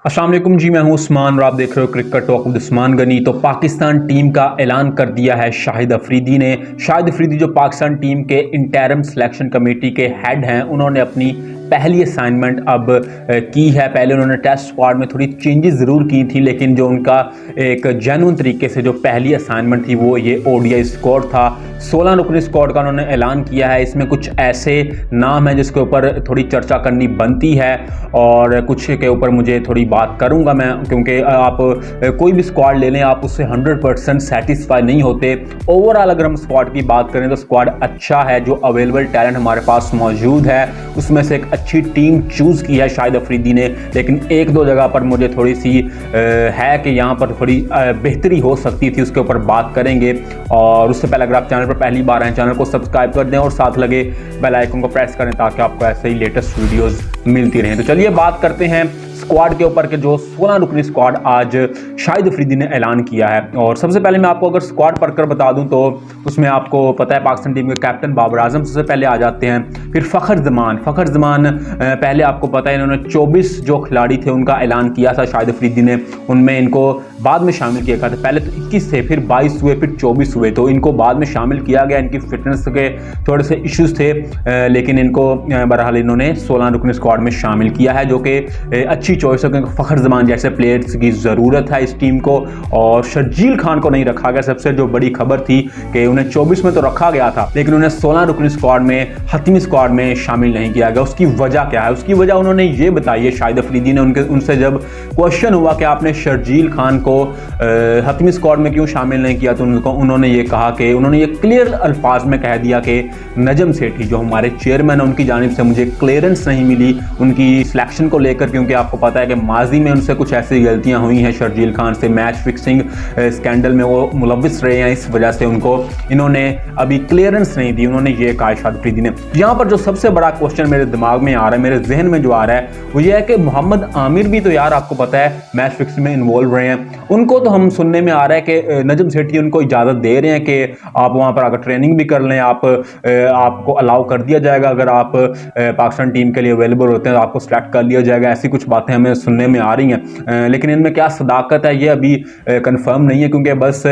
अस्सलाम वालेकुम जी, मैं हूं उस्मान और आप देख रहे हो cricket talk with Usman Ghani. तो पाकिस्तान टीम का ऐलान कर दिया है शाहिद अफरीदी ने। शाहिद अफरीदी जो पाकिस्तान टीम के इंटरिम सिलेक्शन कमेटी के हेड हैं, उन्होंने अपनी पहली असाइनमेंट अब की है। पहले उन्होंने टेस्ट स्क्वाड में थोड़ी चेंजेस ज़रूर की थी, लेकिन जो उनका एक जेन्युइन तरीके से जो पहली असाइनमेंट थी वो ये ओडीआई स्क्वाड था। 16 रुकनी स्क्वाड का उन्होंने ऐलान किया है। इसमें कुछ ऐसे नाम हैं जिसके ऊपर थोड़ी चर्चा करनी बनती है और कुछ के ऊपर मुझे थोड़ी बात करूंगा मैं, क्योंकि आप कोई भी स्क्वाड ले लें आप उससे 100% सेटिस्फाई नहीं होते। ओवरऑल अगर हम स्क्वाड की बात करें तो स्क्वाड अच्छा है, जो अवेलेबल टैलेंट हमारे पास मौजूद है उसमें से एक अच्छी टीम चूज़ की है शाहिद अफरीदी ने। लेकिन एक दो जगह पर मुझे थोड़ी सी है कि यहाँ पर थोड़ी बेहतरी हो सकती थी, उसके ऊपर बात करेंगे। और उससे पहले अगर आप चैनल पर पहली बार आए चैनल को सब्सक्राइब कर दें और साथ लगे बेल आइकन को प्रेस करें ताकि आपको ऐसे ही लेटेस्ट वीडियोस मिलती रहें। तो चलिए बात करते हैं स्क्वाड के ऊपर के जो 16 रुकनी स्क्वाड आज शाहिद अफरीदी ने ऐलान किया है। और सबसे पहले मैं आपको अगर स्क्वाड पढ़कर बता दूं तो उसमें आपको पता है पाकिस्तान टीम के कैप्टन बाबर आजम सबसे पहले आ जाते हैं। फिर फ़खर जमान पहले आपको पता है इन्होंने 24 जो खिलाड़ी थे उनका ऐलान किया था शाहिद अफरीदी ने, उनमें इनको बाद में शामिल किया था। पहले तो 21 थे, फिर 22 हुए, फिर 24 हुए, तो इनको बाद में शामिल किया गया। इनकी फिटनेस के थोड़े से इश्यूज थे, लेकिन इनको बहरहाल इन्होंने 16 रुकनी स्क्वाड में शामिल किया है, जो कि अच्छी चॉइस है क्योंकि फ़खर जमान जैसे प्लेयर्स की ज़रूरत है इस टीम को। और शर्जील खान को नहीं रखा गया, सबसे जो बड़ी खबर थी कि उन्हें 24 में तो रखा गया था लेकिन उन्हें 16 रुकनी स्क्वाड में हतमी स्क्वाड में शामिल नहीं किया गया। उसकी वजह क्या है? उसकी वजह उन्होंने ये बताई है शाहिद अफरीदी ने। उनसे जब क्वेश्चन हुआ कि आपने शर्जील खान को हतमी स्क्वाड में क्यों शामिल नहीं किया, तो उन्होंने ये कहा कि उन्होंने ये क्लियर अल्फाज में कह दिया कि नजम सेठी जो हमारे चेयरमैन है उनकी जानिब से मुझे क्लियरेंस नहीं मिली उनकी सिलेक्शन को लेकर, क्योंकि आपको पता है कि माजी में उनसे कुछ ऐसी गलतियां हुई हैं शर्जील खान से, मैच फिक्सिंग स्कैंडल में वो मुलविस रहे हैं, इस वजह से उनको इन्होंने अभी क्लियरेंस नहीं दी। उन्होंने ये कहा शाहिद अफरीदी ने। यहाँ पर जो सबसे बड़ा क्वेश्चन मेरे दिमाग में आ रहा है, मेरे जहन में जो आ रहा है वो ये है कि मोहम्मद आमिर भी तो यार आपको पता है मैच फिक्सिंग में इन्वॉल्व रहे हैं। उनको तो हम सुनने में आ रहा है कि नजम सेठी उनको इजाज़त दे रहे हैं कि आप वहाँ पर आकर ट्रेनिंग भी कर लें, आपको अलाउ कर दिया जाएगा, अगर आप पाकिस्तान टीम के लिए अवेलेबल होते हैं तो आपको सेलेक्ट कर लिया जाएगा। ऐसी कुछ बातें हमें सुनने में आ रही हैं, लेकिन इनमें क्या सदाकत है ये अभी कंफर्म नहीं है, क्योंकि बस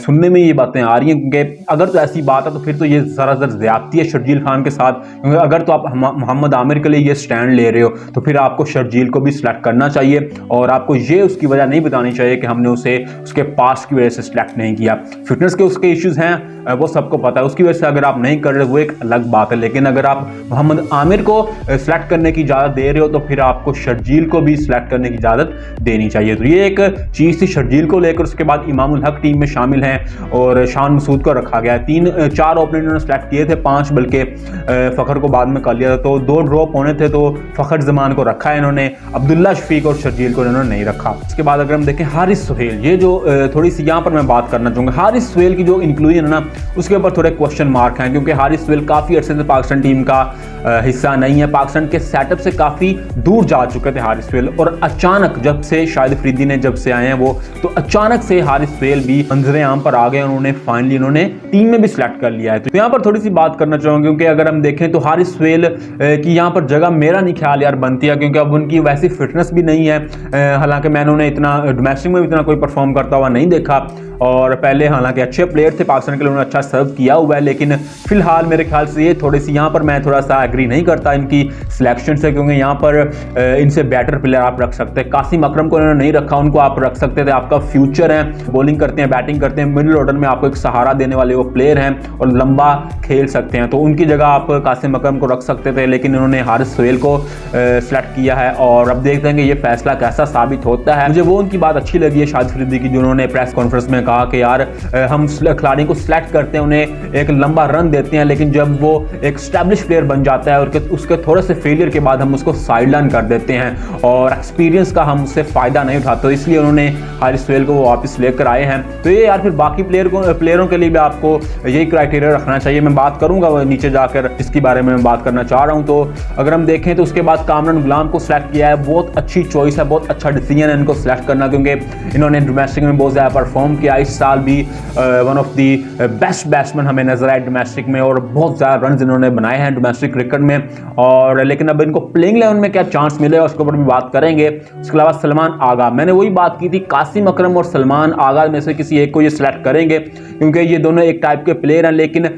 सुनने में ये बातें आ रही हैं। क्योंकि अगर तो ऐसी बात है तो फिर तो ये ज़रा ज़्यादती है शर्जील खान के साथ, क्योंकि अगर तो आप मोहम्मद आमिर के लिए ये स्टैंड ले रहे हो तो फिर आपको शर्जील को भी सिलेक्ट करना चाहिए और आपको ये उसकी वजह नहीं बतानी चाहिए कि हमने उसे उसके पास की वजह से सिलेक्ट नहीं किया। फिटनेस के उसके इश्यूज हैं वो सबको पता है, उसकी वजह से अगर आप नहीं कर रहे वो एक अलग बात है। लेकिन अगर आप मोहम्मद आमिर को सिलेक्ट करने की इजाज़त दे रहे हो तो फिर आपको शर्जील को भी सिलेक्ट करने की इजाज़त देनी चाहिए। तो ये एक चीज़ थी शर्जील को लेकर। उसके बाद इमामुल हक टीम में शामिल हैं और शान मसूद को रखा गया है। 4 ओपनर उन्होंने सिलेक्ट किए थे, 5 बल्कि फ़खर को बाद में कर लिया था, तो 2 ड्रॉप होने थे, तो फ़खर जमान को रखा है इन्होंने, अब्दुल्ला शफीक और शर्जील को इन्होंने नहीं रखा। इसके बाद अगर हम देखें हारिस सुहेल, ये जो थोड़ी सी यहाँ पर मैं बात करना चाहूँगा, हारिस सुहेल की जो इंक्लूजन है ना उसके ऊपर थोड़े क्वेश्चन मार्क हैं, क्योंकि हारिस सुहेल काफ़ी अर्से से पाकिस्तान टीम का हिस्सा नहीं है, पाकिस्तान के सेटअप से काफ़ी दूर जा चुके थे हारिस सुहेल। और अचानक जब से शाहिद अफरीदी ने जब से आए हैं वो, तो अचानक से हारिस सुहेल भी मंजरे आम पर आ गए, उन्होंने फाइनली उन्होंने टीम में भी सिलेक्ट कर लिया है। तो यहाँ पर थोड़ी सी बात करना चाहूँगा, क्योंकि अगर हम देखें तो हारिस सुहेल की यहाँ पर जगह मेरा नहीं ख्याल यार बनती है, क्योंकि अब उनकी वैसी फिटनेस भी नहीं है। हालांकि मैंने उन्हें इतना डोमेस्टिक में भी इतना कोई परफॉर्म करता हुआ नहीं देखा, और पहले हालांकि अच्छे प्लेयर थे पाकिस्तान के लिए, उन्होंने अच्छा सर्व किया हुआ है, लेकिन फिलहाल मेरे ख्याल से ये थोड़ी सी यहाँ पर मैं थोड़ा सा एग्री नहीं करता इनकी सिलेक्शन से, क्योंकि यहाँ पर इनसे बेटर प्लेयर आप रख सकते हैं। कासिम अकरम को इन्होंने नहीं रखा, उनको आप रख सकते थे, आपका फ्यूचर है, बॉलिंग करते हैं, बैटिंग करते हैं, मिडिल ऑर्डर में आपको एक सहारा देने वाले वो प्लेयर हैं और लंबा खेल सकते हैं, तो उनकी जगह आप कासिम अकरम को रख सकते थे, लेकिन इन्होंने हारिस सुहेल को सिलेक्ट किया है। और अब देखते हैं कि ये फैसला कैसा साबित होता है। मुझे वो उनकी बात अच्छी लगी है शाहिद अफरीदी की, जिन्होंने प्रेस कॉन्फ्रेंस में कहा कि यार हम खिलाड़ी को सिलेक्ट करते हैं, उन्हें एक लंबा रन देते हैं, लेकिन जब वो एक स्टैब्लिश प्लेयर बन जाता है और उसके थोड़े से फेलियर के बाद हम उसको साइडलाइन कर देते हैं और एक्सपीरियंस का हम उससे फायदा नहीं उठाते, तो इसलिए उन्होंने हारिस सुहेल को वापस लेकर आए हैं। तो ये यार फिर बाकी प्लेयरों के लिए भी आपको यही क्राइटेरिया रखना चाहिए। मैं बात करूंगा नीचे जाकर इसके बारे में मैं बात करना चाह रहा हूं। तो अगर हम देखें तो उसके बाद कामरान गुलाम को सिलेक्ट किया है, बहुत अच्छी चॉइस है, बहुत अच्छा डिसीजन है इनको सिलेक्ट करना, क्योंकि इन्होंने डोमेस्टिक में बहुत ज़्यादा परफॉर्म किया। इस साल भी one of the best batsman हमें नजर आए डोमेस्टिक में, और बहुत ज़्यादा रन इन्होंने बनाए हैं डोमेस्टिक क्रिकेट में। और लेकिन अब इनको प्लेइंग 11 में क्या चांस मिले उसके ऊपर भी बात करेंगे। उसके अलावा सलमान आगा, मैंने वही बात की थी, कासिम अकरम और सलमान आगा में से किसी एक को ये सिलेक्ट करेंगे क्योंकि ये दोनों एक टाइप के प्लेयर हैं, लेकिन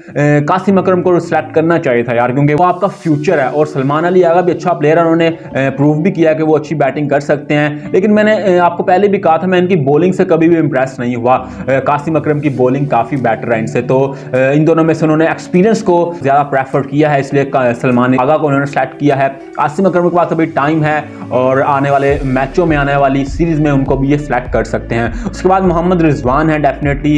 कासिम अकरम को सिलेक्ट करना चाहिए था यार, क्योंकि वो आपका फ्यूचर है। और सलमान अली आगा भी अच्छा प्लेयर है, उन्होंने प्रूव भी किया कि वो अच्छी बैटिंग कर सकते हैं। लेकिन मैंने आपको पहले भी कहा था, मैं इनकी बॉलिंग से कभी भी इंप्रेस नहीं हुआ। कासिम अकरम की बॉलिंग काफ़ी बेटर है इनसे, तो इन दोनों में से उन्होंने एक्सपीरियंस को ज़्यादा प्रेफर किया है, इसलिए सलमान आगा को उन्होंने सेलेक्ट किया है। कासिम अकरम के पास अभी टाइम है और आने वाले मैचों में, आने वाली सीरीज में उनको भी ये सिलेक्ट कर सकते हैं। उसके बाद मोहम्मद रिजवान है, डेफिनेटली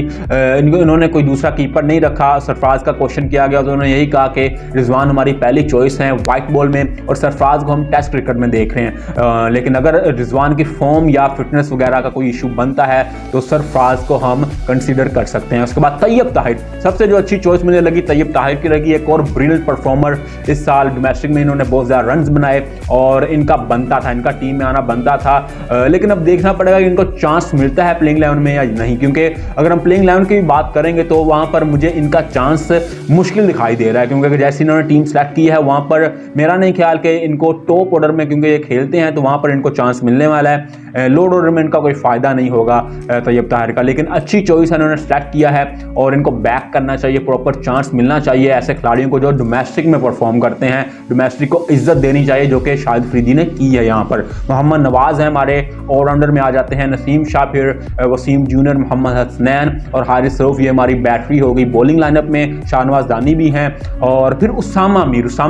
इन्होंने कोई दूसरा कीपर नहीं रखा। सरफराज का क्वेश्चन किया गया तो उन्होंने यही कहा कि रिजवान हमारी पहली चॉइस है व्हाइट बॉल में, और सरफराज को हम टेस्ट क्रिकेट में देख रहे हैं। लेकिन अगर रिजवान की फॉर्म या फिटनेस वगैरह का कोई इशू बनता है तो सरफराज को हम कंसीडर कर सकते हैं। उसके बाद तैयब ताहिर, सबसे जो अच्छी चॉइस मुझे लगी तैयब ताहिर की लगी, एक और ब्रिलियंट परफॉर्मर। इस साल डोमेस्टिक में इन्होंने बहुत ज़्यादा रन्स बनाए और इनका बनता था, इनका टीम में आना बनता था। लेकिन अब देखना पड़ेगा कि इनको चांस मिलता है प्लेइंग 11 में या नहीं, क्योंकि अगर हम प्लेइंग 11 की भी बात करेंगे तो वहां पर मुझे इनका चांस मुश्किल दिखाई दे रहा है, क्योंकि जैसे इन्होंने टीम सेलेक्ट की है वहां पर मेरा नहीं ख्याल कि इनको टॉप ऑर्डर में, क्योंकि ये खेलते हैं तो वहां पर इनको चांस मिलने वाला है। लोड ऑर्डर में इनका कोई फायदा नहीं होगा तैयब ताहिर का, लेकिन अच्छी चॉइस है, इन्होंने सेलेक्ट किया है और इनको बैक करना चाहिए, प्रॉपर चांस मिलना चाहिए ऐसे खिलाड़ियों को जो डोमेस्टिक में परफॉर्म करते हैं। डोमेस्टिक को इज्जत देनी चाहिए, जो कि शाहिद अफरीदी ने की है। यहाँ पर मोहम्मद नवाज है हमारे ऑलराउंडर में आ जाते हैं, नसीम शाह, फिर वसीम जूनियर, मोहम्मद हसनैन और हारिस रऊफ, ये हमारी बैटरी हो गई। बॉलिंग लाइनअप में शाहनवाज दानी भी हैं और फिर उसामा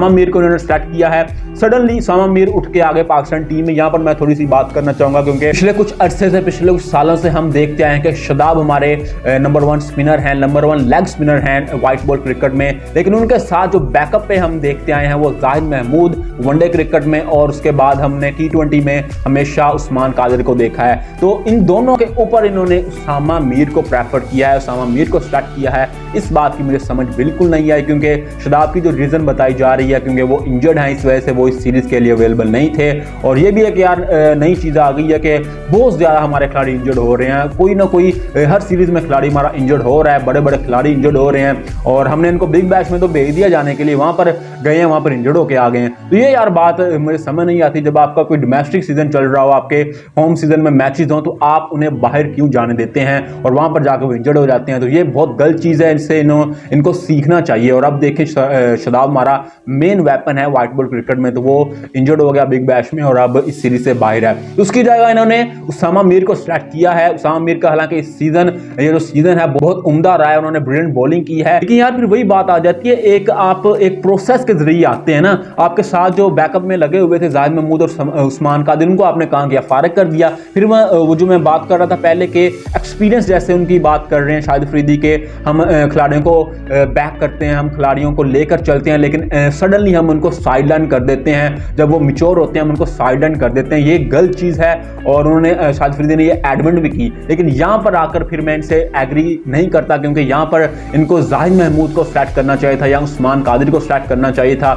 मीर को उन्होंने सेलेक्ट किया है। सडनली उसामा मीर उठ के आगे पाकिस्तान टीम में। यहाँ पर मैं थोड़ी सी बात करना चाहूंगा, क्योंकि पिछले कुछ अरसे से, पिछले कुछ सालों से हम देखते आए हैं कि शादाब हमारे नंबर 1 स्पिनर हैं, नंबर 1 लेग स्पिनर हैं व्हाइट बॉल क्रिकेट में, लेकिन उनके साथ जो बैकअप पे हम देखते आए हैं वो जाहिद महमूद वनडे क्रिकेट में, और उसके बाद हमने T20 में हमेशा उस्मान कादिर को देखा है। तो इन दोनों के ऊपर इन्होंने उसामा मीर को प्रेफर किया है, उसामा मीर को स्टार्ट किया है। इस बात की मुझे समझ बिल्कुल नहीं आई, क्योंकि शादाब की जो रीजन बताई जा रही है, क्योंकि वो इंजर्ड हैं, इस वजह से वो इस सीरीज के लिए अवेलेबल नहीं थे। और ये भी एक यार नई चीज़ आ गई है कि बहुत ज़्यादा हमारे खिलाड़ी इंजर्ड हो रहे हैं, कोई ना कोई हर सीरीज में खिलाड़ी हमारा इंजर्ड हो रहा है, बड़े बड़े खिलाड़ी इंजर्ड हो रहे हैं, और हमने इनको बिग बैश में तो भेज दिया जाने के लिए, वहां पर गए हैं, वहां पर इंजर्ड होके आ गए हैं। तो ये यार बात मुझे समझ नहीं आती, जब आपका कोई डोमेस्टिक सीजन चल रहा हो, आपके होम सीजन में मैचेस हो, तो आप उन्हें बाहर क्यों जाने देते हैं और वहां पर जाकर वो इंजर्ड हो जाते हैं। तो ये बहुत गलत चीज़ है, इससे इनको सीखना चाहिए। और अब देखिए शादाब हमारा मेन वेपन है व्हाइट बॉल क्रिकेट में, तो वो इंजर्ड हो गया बिग बैश में और अब इस सीरीज से बाहर है। तो उसकी जगह इन्होंने उसामा मीर को सेलेक्ट किया है। उसामा मीर का हालांकि इस सीजन, ये जो सीजन है बहुत उम्दा रहा है, उन्होंने ब्रिलियंट बॉलिंग की है, लेकिन यार फिर वही बात आ जाती है, आप एक प्रोसेस के जरिए आते हैं ना। आपके साथ जो बैकअप में लगे हुए थे जाहिद महमूद और उस्मान कादिर, उनको आपने कहा किया, फारिग कर दिया। फिर वो जो मैं बात कर रहा था पहले के एक्सपीरियंस, जैसे उनकी बात कर रहे हैं शाहिद अफरीदी के, हम खिलाड़ियों को बैक करते हैं, हम खिलाड़ियों को लेकर चलते हैं, लेकिन सडनली हम उनको साइडलाइन कर देते हैं। जब वो मिच्योर होते हैं हम उनको साइडलाइन कर देते हैं, ये गलत चीज़ है और उन्होंने शाहिद अफरीदी ने ये एडमिट भी की। लेकिन यहाँ पर आकर फिर मैं इनसे एग्री नहीं करता, क्योंकि यहाँ पर इनको जाहिद महमूद को सेलेक्ट करना चाहिए था या उस्मान कादिर को सेलेक्ट करना चाहिए था,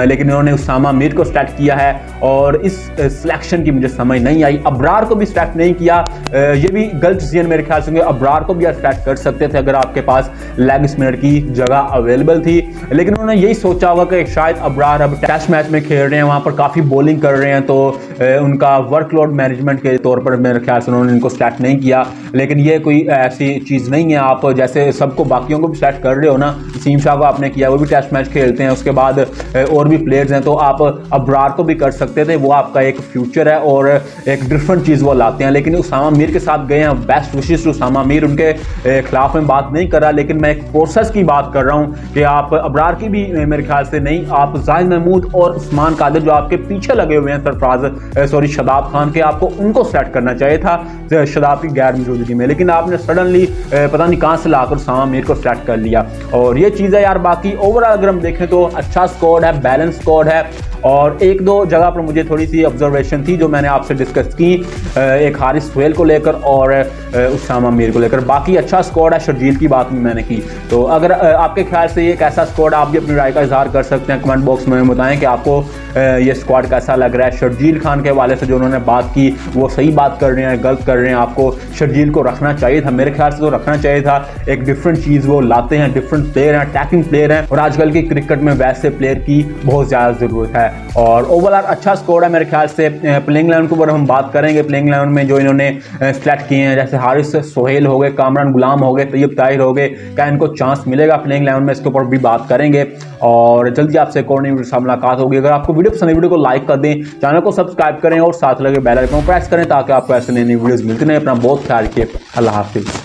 लेकिन इन्होंने उसामा मीर को सेलेक्ट किया है और इस सिलेक्शन की मुझे समझ नहीं आई। अबरार को भी सेलेक्ट नहीं किया, ये भी गलत डिसीजन मेरे ख्याल से। अबरार को भी आप सेलेक्ट कर सकते थे अगर आपके पास लेग स्पिनर की जगह अवेलेबल थी, लेकिन उन्होंने यही सोचा होगा कि शायद अबरार अब टेस्ट मैच में खेल रहे हैं, वहां पर काफ़ी बॉलिंग कर रहे हैं, तो उनका वर्कलोड मैनेजमेंट के तौर पर मेरे ख्याल से उन्होंने इनको सेलेक्ट नहीं किया। लेकिन ये कोई ऐसी चीज़ नहीं है, आप जैसे सबको बाकियों को भी सेलेक्ट कर रहे हो ना, नसीम शाह को आपने किया, वो भी टेस्ट मैच खेलते हैं, उसके बाद और भी प्लेयर्स हैं, तो आप अबरार को भी कर सकते थे, वो आपका एक फ्यूचर है और एक डिफरेंट चीज़ वो लाते हैं। लेकिन उसामा मीर के साथ गए हैं, बेस्ट विशेष उसामा मीर, उनके खिलाफ में बात नहीं कर रहा, लेकिन मैं एक प्रोसेस की बात कर रहा हूँ कि आप अबरार की भी मेरे ख्याल से नहीं, आप जाहिद महमूद और उस्मान कादिर जो आपके पीछे लगे हुए हैं शादाब खान के, आपको उनको सेलेक्ट करना चाहिए था शादाब की गैर मौजूदगी में, लेकिन आपने सडनली पता नहीं कहां से लाकर उसामा मीर को सेलेक्ट कर लिया। और ये चीज़ है यार। बाकी ओवरऑल अगर हम देखें तो अच्छा स्क्वाड है, बैलेंस स्क्वाड है, और एक दो जगह पर मुझे थोड़ी सी ऑब्जर्वेशन थी जो मैंने आपसे डिस्कस की, एक हारिस सुहेल को लेकर और उसामा मीर को लेकर। बाकी अच्छा स्क्वाड है, शर्जील की बात मैंने की। तो अगर आपके ख्याल से ये कैसा स्क्वाड, आप भी अपनी राय का इजहार कर सकते हैं कमेंट बॉक्स में बताएं कि आपको ये स्क्वाड कैसा लग रहा है। शर्जील खान के हवाले से जो उन्होंने बात की वो सही बात कर रहे हैं, गलत कर रहे हैं? आपको शर्जील को रखना चाहिए था? मेरे ख्याल से तो रखना चाहिए था। एक डिफरेंट चीज़ वो लाते हैं, डिफरेंट प्लेयर हैं, अटैकिंग प्लेयर हैं, और आजकल की क्रिकेट में वैसे प्लेयर की बहुत ज़्यादा ज़रूरत है। और ओवरऑल अच्छा स्क्वाड है मेरे ख्याल से। प्लेइंग 11 के ऊपर हम बात करेंगे। प्लेइंग 11 में जो इन्होंने सेलेक्ट किए हैं, जैसे हारिस सोहेल हो गए, कामरान गुलाम हो गए, तैयब ताहिर हो गए, क्या इनको चांस मिलेगा प्लेइंग 11 में? इसके ऊपर भी बात करेंगे। और जल्दी आपसे एक और नई वीडियो से मुलाकात होगी। अगर आपको वीडियो पसंद है, वीडियो को लाइक कर दें, चैनल को सब्सक्राइब करें और साथ लगे बेल आइकन को प्रेस करें ताकि आपको ऐसे नई नई वीडियोस मिलती रहें। अपना बहुत ख्याल रखिए। अल्लाह हाफिज़।